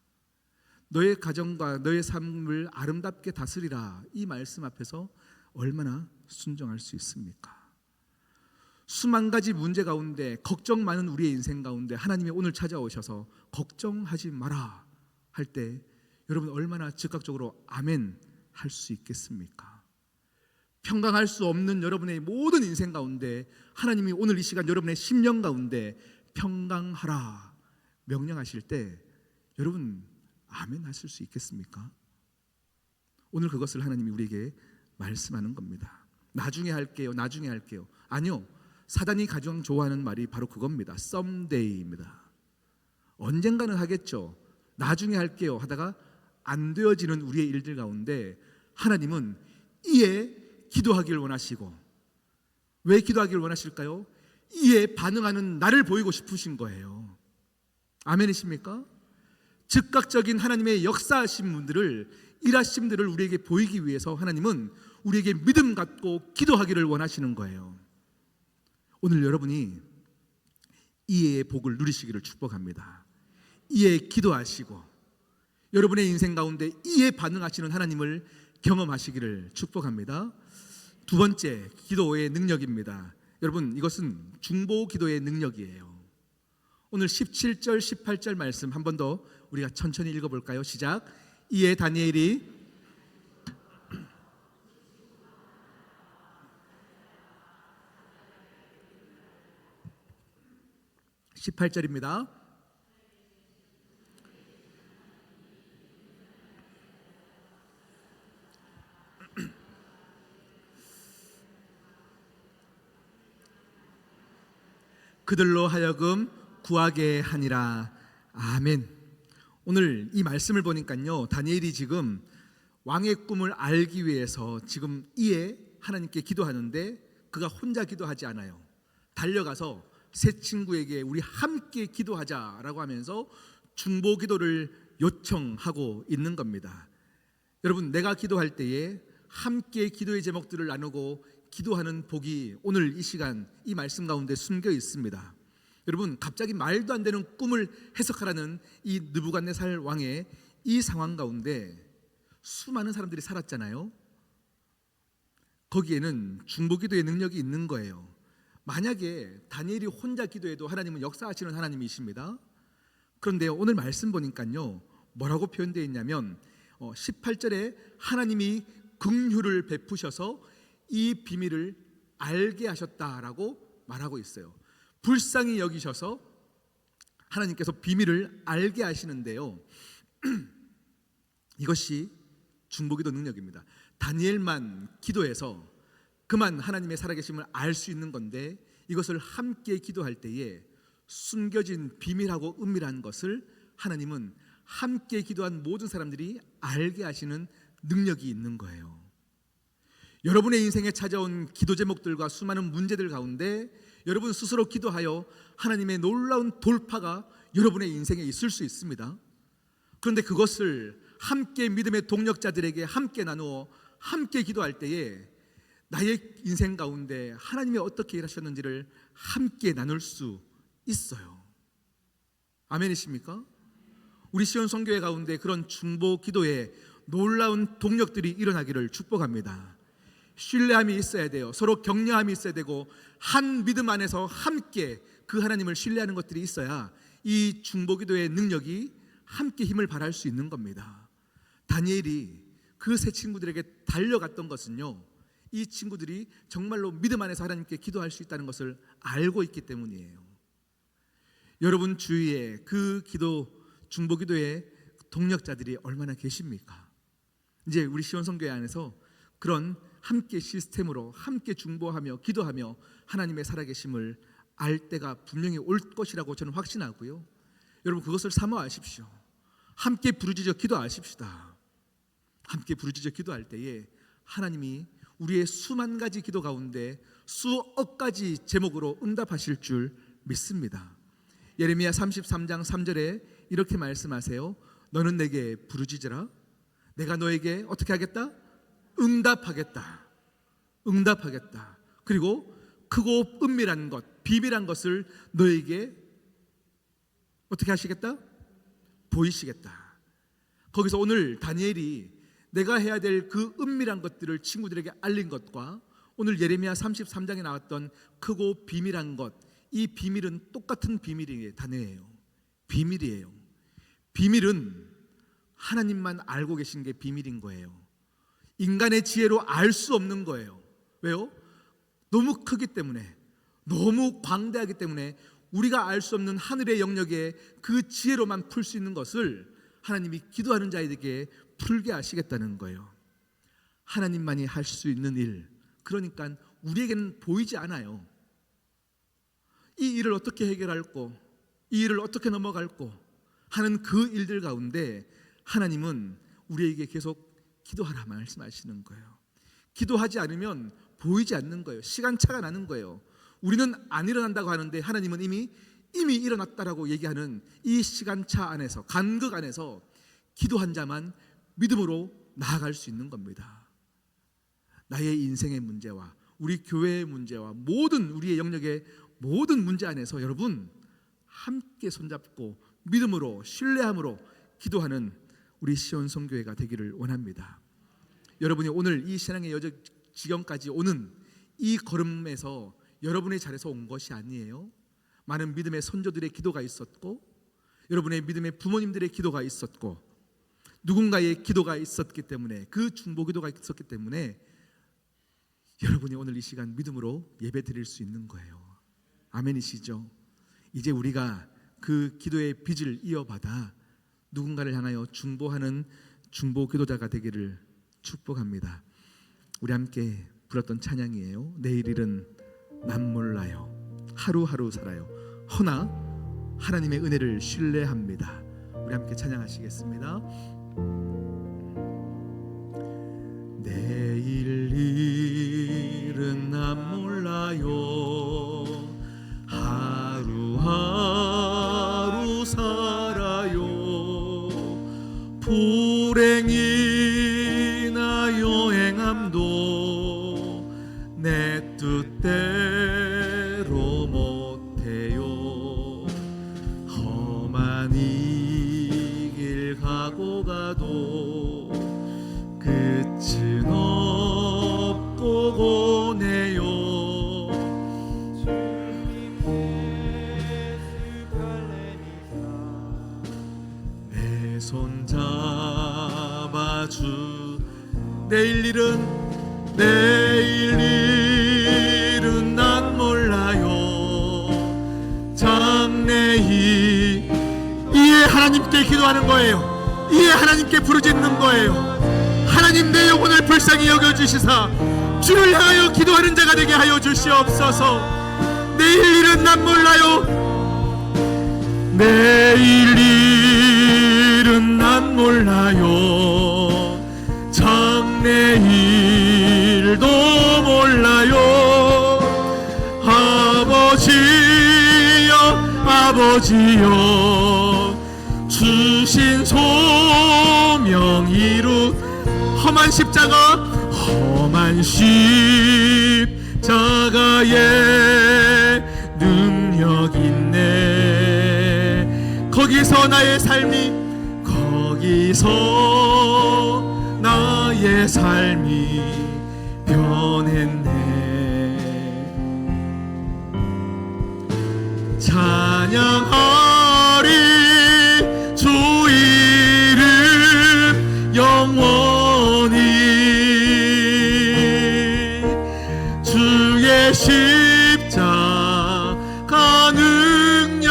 너의 가정과 너의 삶을 아름답게 다스리라 이 말씀 앞에서 얼마나 순종할 수 있습니까? 수만 가지 문제 가운데 걱정 많은 우리의 인생 가운데 하나님이 오늘 찾아오셔서 걱정하지 마라 할 때 여러분 얼마나 즉각적으로 아멘 할 수 있겠습니까? 평강할 수 없는 여러분의 모든 인생 가운데 하나님이 오늘 이 시간 여러분의 심령 가운데 평강하라 명령하실 때 여러분 아멘 하실 수 있겠습니까? 오늘 그것을 하나님이 우리에게 말씀하는 겁니다. 나중에 할게요. 나중에 할게요. 아니요. 사단이 가장 좋아하는 말이 바로 그겁니다. 썸데이입니다. 언젠가는 하겠죠. 나중에 할게요 하다가 안 되어지는 우리의 일들 가운데 하나님은 이에 기도하기를 원하시고, 왜 기도하기를 원하실까요? 이에 반응하는 나를 보이고 싶으신 거예요. 아멘이십니까? 즉각적인 하나님의 역사하신 분들을, 일하신 분들을 우리에게 보이기 위해서 하나님은 우리에게 믿음 갖고 기도하기를 원하시는 거예요. 오늘 여러분이 이해의 복을 누리시기를 축복합니다. 이해 기도하시고 여러분의 인생 가운데 이해 반응하시는 하나님을 경험하시기를 축복합니다. 두 번째 기도의 능력입니다. 여러분 이것은 중보 기도의 능력이에요. 오늘 17절 18절 말씀 한 번 더 우리가 천천히 읽어볼까요? 시작. 이에 다니엘이 18절입니다. 그들로 하여금 구하게 하니라. 아멘. 오늘 이 말씀을 보니까요, 다니엘이 지금 왕의 꿈을 알기 위해서 지금 이에 하나님께 기도하는데 그가 혼자 기도하지 않아요. 달려가서 세 친구에게 우리 함께 기도하자라고 하면서 중보 기도를 요청하고 있는 겁니다. 여러분, 내가 기도할 때에 함께 기도의 제목들을 나누고 기도하는 복이 오늘 이 시간 이 말씀 가운데 숨겨 있습니다. 여러분, 갑자기 말도 안 되는 꿈을 해석하라는 이 느부갓네살 왕의 이 상황 가운데 수많은 사람들이 살았잖아요. 거기에는 중보 기도의 능력이 있는 거예요. 만약에 다니엘이 혼자 기도해도 하나님은 역사하시는 하나님이십니다. 그런데 오늘 말씀 보니까요, 뭐라고 표현되어 있냐면 18절에 하나님이 긍휼을 베푸셔서 이 비밀을 알게 하셨다라고 말하고 있어요. 불쌍히 여기셔서 하나님께서 비밀을 알게 하시는데요, 이것이 중보기도 능력입니다. 다니엘만 기도해서 그만 하나님의 살아계심을 알 수 있는 건데, 이것을 함께 기도할 때에 숨겨진 비밀하고 은밀한 것을 하나님은 함께 기도한 모든 사람들이 알게 하시는 능력이 있는 거예요. 여러분의 인생에 찾아온 기도 제목들과 수많은 문제들 가운데 여러분 스스로 기도하여 하나님의 놀라운 돌파가 여러분의 인생에 있을 수 있습니다. 그런데 그것을 함께 믿음의 동력자들에게 함께 나누어 함께 기도할 때에 나의 인생 가운데 하나님이 어떻게 일하셨는지를 함께 나눌 수 있어요. 아멘이십니까? 우리 시온 선교회 가운데 그런 중보 기도에 놀라운 동력들이 일어나기를 축복합니다. 신뢰함이 있어야 돼요. 서로 격려함이 있어야 되고 한 믿음 안에서 함께 그 하나님을 신뢰하는 것들이 있어야 이 중보 기도의 능력이 함께 힘을 발할 수 있는 겁니다. 다니엘이 그 세 친구들에게 달려갔던 것은요, 이 친구들이 정말로 믿음 안에서 하나님께 기도할 수 있다는 것을 알고 있기 때문이에요. 여러분 주위에 그 기도, 중보 기도의 동력자들이 얼마나 계십니까? 이제 우리 시온 선교회 안에서 그런 함께 시스템으로 함께 중보하며 기도하며 하나님의 살아계심을 알 때가 분명히 올 것이라고 저는 확신하고요. 여러분 그것을 사모하십시오. 함께 부르짖어 기도하십시다. 함께 부르짖어 기도할 때에 하나님이 우리의 수만 가지 기도 가운데 수억 가지 제목으로 응답하실 줄 믿습니다. 예레미야 33장 3절에 이렇게 말씀하세요. 너는 내게 부르짖으라. 내가 너에게 어떻게 하겠다? 응답하겠다. 응답하겠다. 그리고 크고 은밀한 것, 비밀한 것을 너에게 어떻게 하시겠다? 보이시겠다. 거기서 오늘 다니엘이 내가 해야 될 그 은밀한 것들을 친구들에게 알린 것과 오늘 예레미야 33장에 나왔던 크고 비밀한 것, 이 비밀은 똑같은 비밀의 단어예요. 비밀이에요. 비밀은 하나님만 알고 계신 게 비밀인 거예요. 인간의 지혜로 알 수 없는 거예요. 왜요? 너무 크기 때문에, 너무 광대하기 때문에 우리가 알 수 없는 하늘의 영역에 그 지혜로만 풀 수 있는 것을 하나님이 기도하는 자에게 풀게 하시겠다는 거예요. 하나님만이 할 수 있는 일, 그러니까 우리에게는 보이지 않아요. 이 일을 어떻게 해결할고, 이 일을 어떻게 넘어갈고 하는 그 일들 가운데 하나님은 우리에게 계속 기도하라 말씀하시는 거예요. 기도하지 않으면 보이지 않는 거예요. 시간차가 나는 거예요. 우리는 안 일어난다고 하는데 하나님은 이미 일어났다라고 얘기하는 이 시간차 안에서, 간극 안에서 기도한 자만 믿음으로 나아갈 수 있는 겁니다. 나의 인생의 문제와 우리 교회의 문제와 모든 우리의 영역의 모든 문제 안에서 여러분 함께 손잡고 믿음으로, 신뢰함으로 기도하는 우리 시온 성교회가 되기를 원합니다. 여러분이 오늘 이 신앙의 여정 지경까지 오는 이 걸음에서 여러분의 자리에서 온 것이 아니에요. 많은 믿음의 선조들의 기도가 있었고, 여러분의 믿음의 부모님들의 기도가 있었고, 누군가의 기도가 있었기 때문에, 그 중보 기도가 있었기 때문에 여러분이 오늘 이 시간 믿음으로 예배 드릴 수 있는 거예요. 아멘이시죠? 이제 우리가 그 기도의 빚을 이어받아 누군가를 향하여 중보하는 중보 기도자가 되기를 축복합니다. 우리 함께 불렀던 찬양이에요. 내일 일은 난 몰라요. 하루하루 살아요. 허나 하나님의 은혜를 신뢰합니다. 우리 함께 찬양하시겠습니다. 내일 일은 난 몰라요. 하루하루 살아요. 불행이나 여행함도 내 뜻대로 못해요. 험한 이 길 가고 가도 끝은 없고 고네요. 내 손 잡아주. 내일 일은 난 몰라요. 장래히 이에 하나님께 기도하는 거예요. 이에 하나님께 부르짖는 거예요. 하나님, 내 영혼을 불쌍히 여겨주시사 주를 향하여 기도하는 자가 되게 하여 주시옵소서. 내일 일은 난 몰라요. 내일 일은 난 몰라요. 장래일도 몰라요. 아버지여 주신 소명 이루. 험한 십자가에 능력 있네. 거기서 나의 삶이 변했네. 찬양하리 주 이름 영원히. 주의 십자가 능력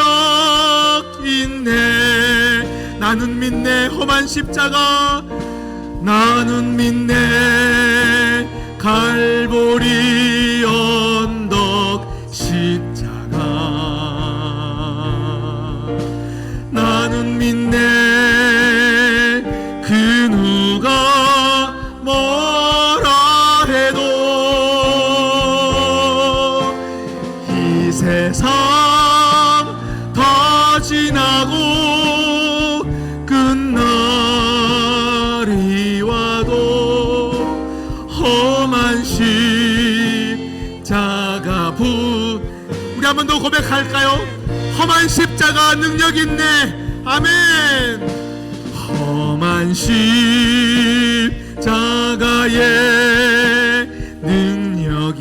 있네. 나는 믿네. 험한 십자가 나는 믿네. 갈보리 언덕 십자가 나는 믿네. 그 누가 뭐라 해도 이 세상 다 지나고 끝날이 와도 험한 십자가 우리 한 번 더 고백할까요? 험한 십자가 능력 있네. 아멘. 험한 십자가에 능력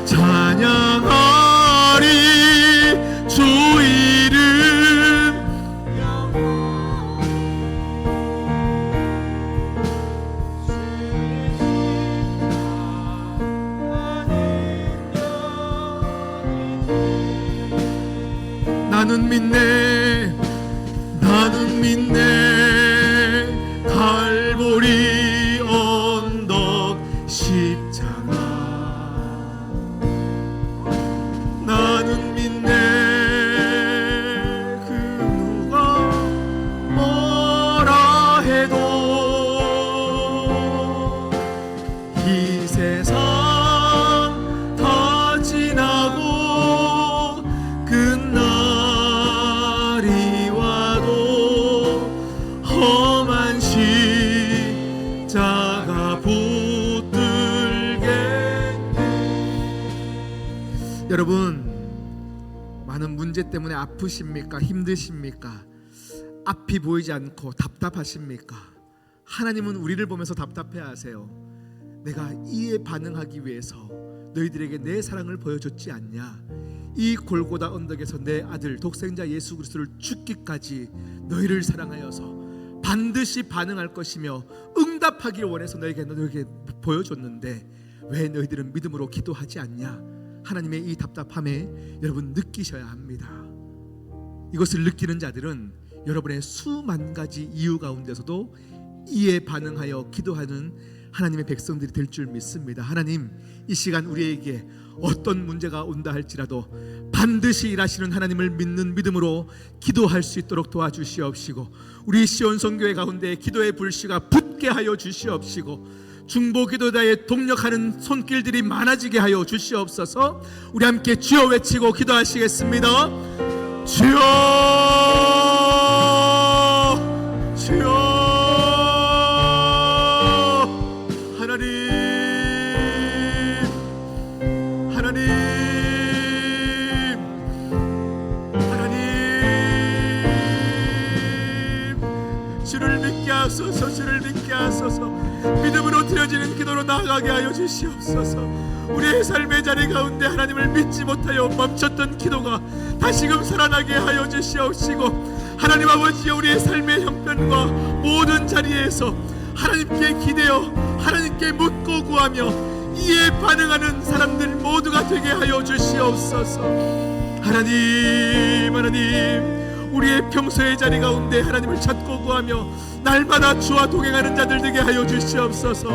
찬양하리 주 이름 나는 믿네 갈보리 언덕 십자가 나는 믿네 그 누가 뭐라 해도 이 세상 다 지나고 끝날이 와도 험한 십자가 붙들겠네. 여러분, 많은 문제 때문에 아프십니까? 힘드십니까? 앞이 보이지 않고 답답하십니까? 하나님은 우리를 보면서 답답해하세요. 내가 이에 반응하기 위해서 너희들에게 내 사랑을 보여줬지 않냐? 이 골고다 언덕에서 내 아들 독생자 예수 그리스도를 죽기까지 너희를 사랑하여서 반드시 반응할 것이며 응답하기를 원해서 너에게 보여줬는데 왜 너희들은 믿음으로 기도하지 않냐? 하나님의 이 답답함에 여러분 느끼셔야 합니다. 이것을 느끼는 자들은 여러분의 수만 가지 이유 가운데서도 이에 반응하여 기도하는 하나님의 백성들이 될 줄 믿습니다. 하나님, 이 시간 우리에게 어떤 문제가 온다 할지라도 반드시 일하시는 하나님을 믿는 믿음으로 기도할 수 있도록 도와주시옵시고, 우리 시온성교회 가운데 기도의 불씨가 붙게 하여 주시옵시고, 중보기도자에 동력하는 손길들이 많아지게 하여 주시옵소서. 우리 함께 주여 외치고 기도하시겠습니다. 주여, 주여. 주를 믿게 하소서. 주를 믿게 하소서. 믿음으로 드려지는 기도로 나아가게 하여 주시옵소서. 우리의 삶의 자리 가운데 하나님을 믿지 못하여 멈췄던 기도가 다시금 살아나게 하여 주시옵시고, 하나님 아버지, 우리의 삶의 형편과 모든 자리에서 하나님께 기대어 하나님께 묻고 구하며 이에 반응하는 사람들 모두가 되게 하여 주시옵소서. 하나님, 우리의 평소의 자리 가운데 하나님을 찾고 구하며 날마다 주와 동행하는 자들 되게 하여 주시옵소서.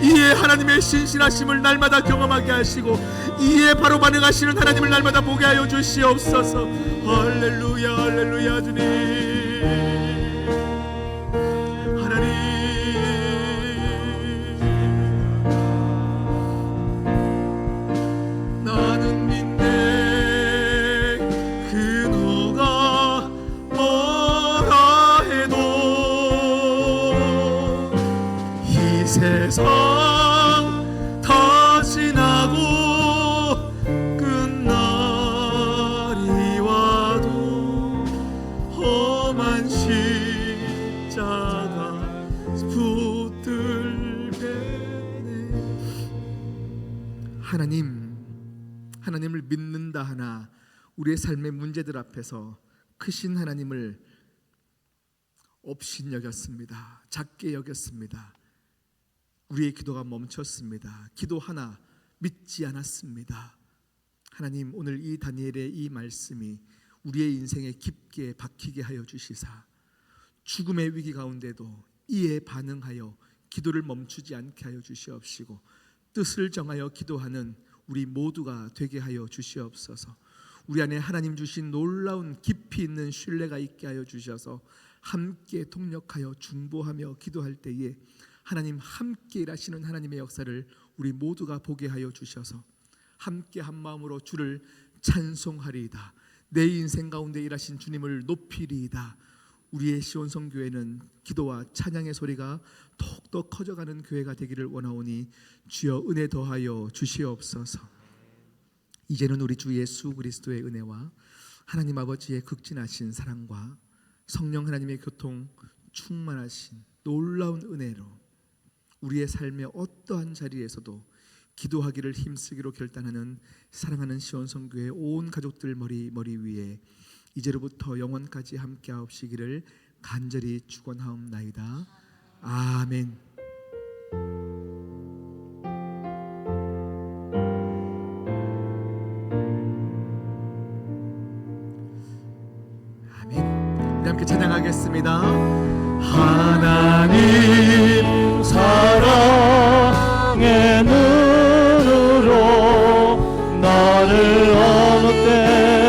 이에 하나님의 신실하심을 날마다 경험하게 하시고 이에 바로 반응하시는 하나님을 날마다 보게 하여 주시옵소서. 할렐루야, 할렐루야. 주님, 하나님, 나는 믿네 그 누가 뭐라 해도 이 세상 다 지나고 끝날이 와도 험한 십자가 붙들겠네. 하나님을 믿는다 하나 우리의 삶의 문제들 앞에서 크신 하나님을 업신여겼습니다. 작게 여겼습니다. 우리의 기도가 멈췄습니다. 기도 하나 믿지 않았습니다. 하나님, 오늘 이 다니엘의 이 말씀이 우리의 인생에 깊게 박히게 하여 주시사 죽음의 위기 가운데도 이에 반응하여 기도를 멈추지 않게 하여 주시옵시고, 뜻을 정하여 기도하는 우리 모두가 되게 하여 주시옵소서. 우리 안에 하나님 주신 놀라운 깊이 있는 신뢰가 있게 하여 주셔서 함께 동력하여 중보하며 기도할 때에 하나님 함께 일하시는 하나님의 역사를 우리 모두가 보게 하여 주셔서 함께 한 마음으로 주를 찬송하리이다. 내 인생 가운데 일하신 주님을 높이리이다. 우리의 시온성교회는 기도와 찬양의 소리가 더욱더 커져가는 교회가 되기를 원하오니 주여 은혜 더하여 주시옵소서. 이제는 우리 주 예수 그리스도의 은혜와 하나님 아버지의 극진하신 사랑과 성령 하나님의 교통 충만하신 놀라운 은혜로 우리의 삶의 어떠한 자리에서도 기도하기를 힘쓰기로 결단하는 사랑하는 시온성교회 온 가족들 머리 위에 이제로부터 영원까지 함께하옵시기를 간절히 축원하옵나이다. 아멘. 아멘. 우리 함께 찬양하겠습니다. 하나님 사랑의 눈으로 나를 어느 때